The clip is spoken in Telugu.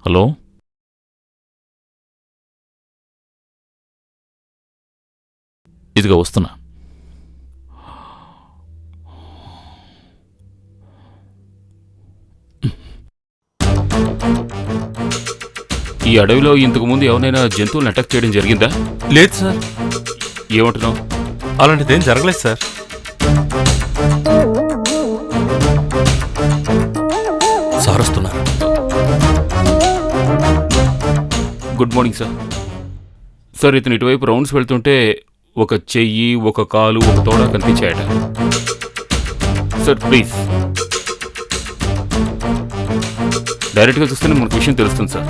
హలో, ఇదిగో వస్తున్నా. ఈ అడవిలో ఇంతకు ముందు ఎవరైనా జంతువులను అటాక్ చేయడం జరిగిందా? లేదు సార్, ఏమంటున్నావు? అలాంటిదేం జరగలేదు సార్. సార్ వస్తున్నారు. Good morning sir. సార్, ఇతను ఇటువైపు రౌండ్స్ వెళ్తుంటే ఒక చెయ్యి, ఒక కాలు, ఒక తోడ కనిపించాయట. సార్ ప్లీజ్, డైరెక్ట్గా చూస్తేనే మనకు విషయం తెలుస్తుంది సార్.